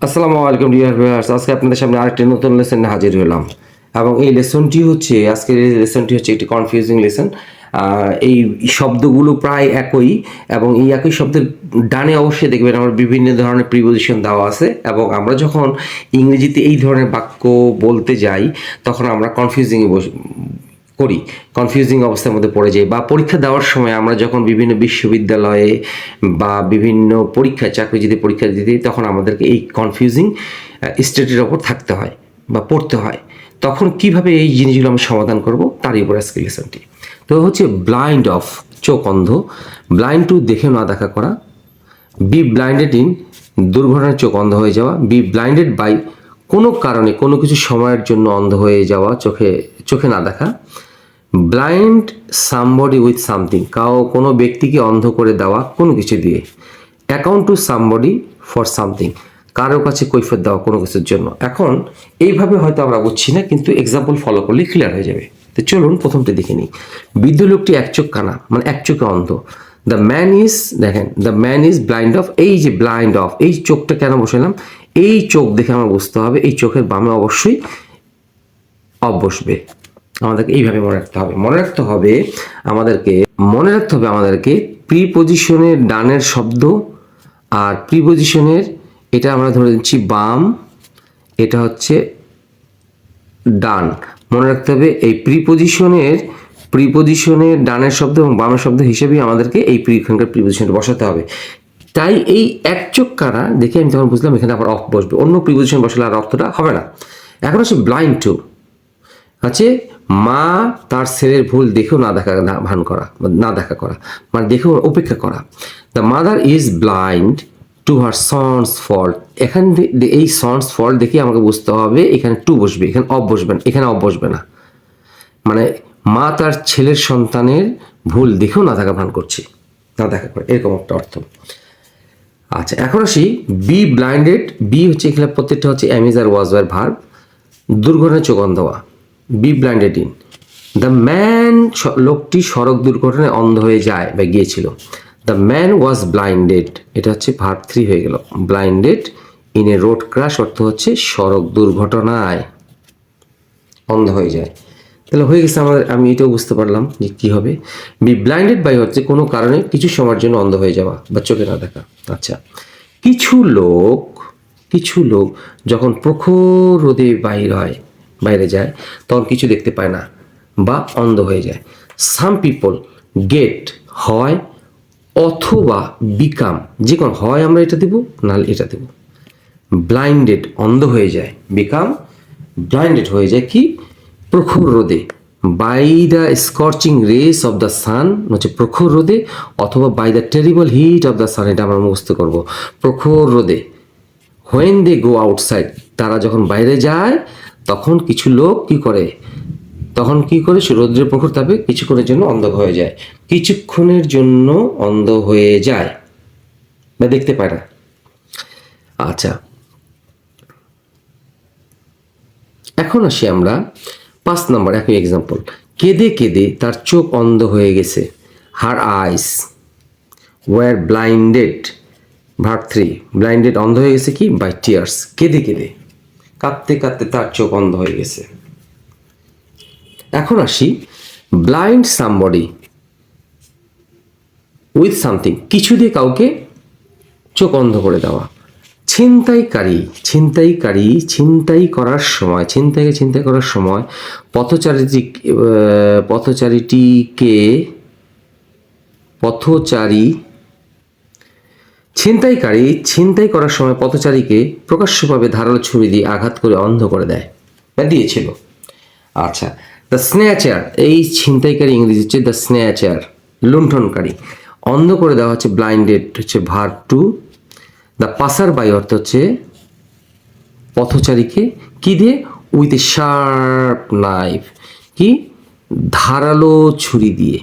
আসসালামু আলাইকুম dear viewers, আজকে আপনাদের সামনে আরেকটি নতুন লেসন নিয়ে হাজির হলাম এবং এই লেসনটি হচ্ছে একটি কনফিউজিং লেসন। এই শব্দগুলো প্রায় একই এবং এই একই শব্দের ডানে অবশ্যই দেখবেন আমরা বিভিন্ন ধরনের প্রিপোজিশন দেওয়া আছে এবং আমরা যখন ইংরেজিতে এই ধরনের বাক্য বলতে যাই তখন আমরা কনফিউজিং অবস্থার মধ্যে পড়ে যাই, বা পরীক্ষা দেওয়ার সময় আমরা যখন বিভিন্ন বিশ্ববিদ্যালয়ে বা বিভিন্ন পরীক্ষায় চাকরিজীবী পরীক্ষা দিতে তখন আমাদেরকে এই কনফিউজিং স্টেটের ওপর থাকতে হয় বা পড়তে হয়। তখন কিভাবে এই জিনিসগুলো আমরা সমাধান করব তারই উপর আজকে লেসনটি। তো হচ্ছে ব্লাইন্ড অফ, চোখ অন্ধ; ব্লাইন্ড টু, দেখে না দেখা করা; বি ব্লাইন্ডেড ইন, দুর্ঘটনায় চোখ অন্ধ হয়ে যাওয়া; বি ব্লাইন্ডেড বাই, কোনো কারণে কোনো কিছু সময়ের জন্য অন্ধ হয়ে যাওয়া, চোখে না দেখা; ব্লাইন্ড সামবডি উইথ সামথিং, কোনো ব্যক্তিকে অন্ধ করে দেওয়া কোনো কিছু দিয়ে; account two somebody for something, কারোর কাছে কৈফিয়ত দেওয়া কোনো কিছুর জন্য। এখন এইভাবে হয়তো আমরা বুঝছি না, কিন্তু এক্সাম্পল ফলো করলে ক্লিয়ার হয়ে যাবে। তো চলুন প্রথমটি দেখে নিই। বৃদ্ধ লোকটি এক চোখ কানা, মানে এক চোখে অন্ধ। দ্য ম্যান ইজ, দেখেন, the man is blind of, এই যে ব্লাইন্ড অফ, এই চোখটা কেন বসালাম? এই চোখ দেখে আমরা বুঝতে হবে এই চোখের বামে অবশ্যই অফ বসবে। আমাদেরকে এইভাবে মনে রাখতে হবে আমাদেরকে প্রিপোজিশনের ডানের শব্দ আর প্রিপোজিশনের, এটা আমরা ধরে দিচ্ছি বাম, এটা হচ্ছে ডান। মনে রাখতে হবে এই প্রিপোজিশনের ডানের শব্দ এবং বামের শব্দ হিসেবেই আমাদেরকে এই এখানকার প্রিপোজিশনটা বসাতে হবে। তাই এই এক চোখ কানা দেখে আমি তখন বুঝলাম এখানে আবার অফ বসবে, অন্য প্রিপোজিশন বসালে আর অর্থটা হবে না। এখন হচ্ছে ব্লাইন্ড টু, আছে মা তার ছেলের ভুল দেখেও না দেখা করা, মানে দেখেও উপেক্ষা করা। The mother is blind to her son's fault, এখান এই সন্স ফল্ট দেখে আমাকে বুঝতে হবে এখানে টু বসবে, এখানে অফ বসবে না। মানে মা তার ছেলের সন্তানের ভুল দেখেও না দেখা করে, এরকম একটা অর্থ। আচ্ছা, এখন আসি বি ব্লাইন্ডেড। বি হচ্ছে এখানে প্রত্যেকটা হচ্ছে am is are was were verb. দুর্ঘটনায় চোখ অন্ধ হওয়া, be blinded in. The man, লোকটি সড়ক দুর্ঘটনায় অন্ধ হয়ে যায় বা গিয়েছিল। দ্য ম্যান ওয়াজ ব্লাইন্ডেড, এটা হচ্ছে ভার্ব 3 হয়ে গেল। Blinded in a road crash অর্থ হচ্ছে সড়ক দুর্ঘটনায় অন্ধ হয়ে যায়। তাহলে হয়ে গেছে আমাদের, আমি এটাও বুঝতে পারলাম যে কী হবে। বি ব্লাইন্ডেড বাই হচ্ছে কোনো কারণে কিছু সময়ের জন্য অন্ধ হয়ে যাওয়া বা চোখে না দেখা। আচ্ছা, কিছু লোক যখন প্রখর রোদে বাইরে যায় তখন কিছু দেখতে পায় না বা অন্ধ হয়ে যায়। সাম পিপল গেট, হয় অথবা বিকাম, যে কোনো হয় আমরা এটা দেব, নাহলে এটা দেব। ব্লাইন্ডেড, অন্ধ হয়ে যায়; বিকাম, ব্লাইন্ডেড হয়ে যায় কি? প্রখর রোদে। By the scorching rays of the sun হচ্ছে প্রখর রোদে, অথবা by the terrible heat of the sun, এটা আমরা মুখস্থ করবো, প্রখর রোদে। হোয়েন দে গো আউটসাইড, তারা যখন বাইরে যায় তখন কিছু লোক কি করে রৌদ্রের প্রখর তাপে কিছুক্ষণের জন্য অন্ধ হয়ে যায় বা দেখতে পায় না। আচ্ছা, এখন আসি আমরা 5 নম্বর একই এক্সাম্পল। কেঁদে কেঁদে তার চোখ অন্ধ হয়ে গেছে। Her eyes were blinded, verb 3, blinded অন্ধ হয়ে গেছে কি? বাই টিয়ার্স, কেঁদে কেঁদে, কাঁদতে কাঁদতে তার চোখ অন্ধ হয়ে গেছে। এখন আসি ব্লাইন্ড সামবডি উইথ সামথিং, কিছু দিয়ে কাউকে চোখ অন্ধ করে দেওয়া। ছিনতাই করার সময় পথচারীকে প্রকাশ্যভাবে ধারালো ছুরি দিয়ে আঘাত করে অন্ধ করে দেয় বা দিয়েছিল। আচ্ছা, দ্য স্ন্যাচার, এই ছিনতাইকারী ইংরেজি হচ্ছে দ্য স্ন্যাচার, লুণ্ঠনকারী। অন্ধ করে দেওয়া হচ্ছে ব্লাইন্ডেড, হচ্ছে ভার্ব 2। দ্য পাসার বাই অর্থ হচ্ছে পথচারীকে কি দিয়ে? উইথ এ শার্প নাইফ, কি? ধারালো ছুরি দিয়ে।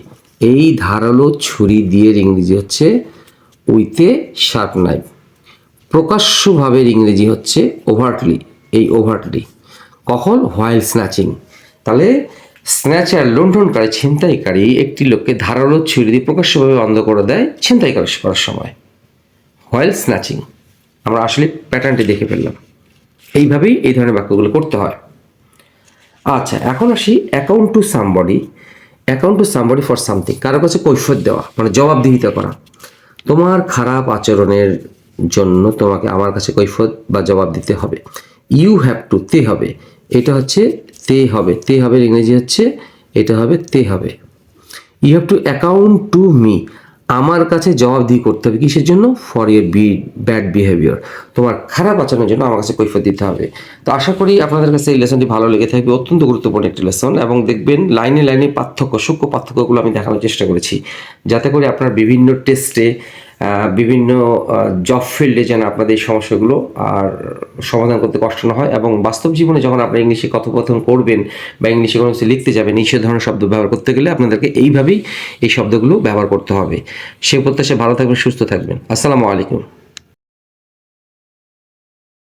এই ধারালো ছুরি দিয়ে ইংরেজি হচ্ছে উইথ এ শার্প নাইফ। প্রকাশ্যভাবে ইংরেজি হচ্ছে ওভারটলি, এই ওভারটলি। কখন? While snatching. তাহলে স্ন্যাচার, লুণ্ঠনকারী, ছিনতাইকারী একটি লোককে ধারালো ছুরি দিয়ে প্রকাশ্যভাবে অন্ধ করে দেয় ছিনতাই করার সময়, হোয়াইল স্ন্যাচিং। আমরা আসলে প্যাটার্নটি দেখে ফেললাম। এইভাবেই এই ধরনের বাক্যগুলো করতে হয়। আচ্ছা, এখন আসি account two somebody. Account two somebody for something, কারো কাছে কৈফিয়ত দেওয়া, মানে জবাবদিহিতা করা। তোমার খারাপ আচরণের জন্য তোমাকে আমার কাছে কৈফিয়ত বা জবাব দিতে হবে। ইউ হ্যাভ টু, তে হবে, এটা হচ্ছে তে হবে, তে হবে ইংরেজি হচ্ছে, এটা হবে তে হবে। You have to account to me, আমার কাছে জবাবদিহি করতে হবে কিসের জন্য? ফর ইউর ব্যাড বিহেভিয়ার, তোমার খারাপ আচরণের জন্য আমার কাছে কৈফিয়ত দিতে হবে। তো আশা করি আপনাদের কাছে এই লেসনটি ভালো লেগে থাকবে। অত্যন্ত গুরুত্বপূর্ণ একটি লেসন, এবং দেখবেন লাইনে লাইনে পার্থক্য, সূক্ষ্ম পার্থক্যগুলো আমি দেখানোর চেষ্টা করেছি, যাতে করে আপনার বিভিন্ন টেস্টে, বিভিন্ন জব ফিল্ডে যেন আপনাদের এই সমস্যাগুলো আর সমাধান করতে কষ্ট না হয়, এবং বাস্তব জীবনে যখন আপনারা ইংলিশে কথোপকথন করবেন বা ইংলিশে কোনো কিছু লিখতে যাবেন, এই ধরনের শব্দ ব্যবহার করতে গেলে আপনাদেরকে এইভাবেই এই শব্দগুলো ব্যবহার করতে হবে। সে প্রত্যাশা ভালো থাকবেন, সুস্থ থাকবেন। আসসালামু আলাইকুম।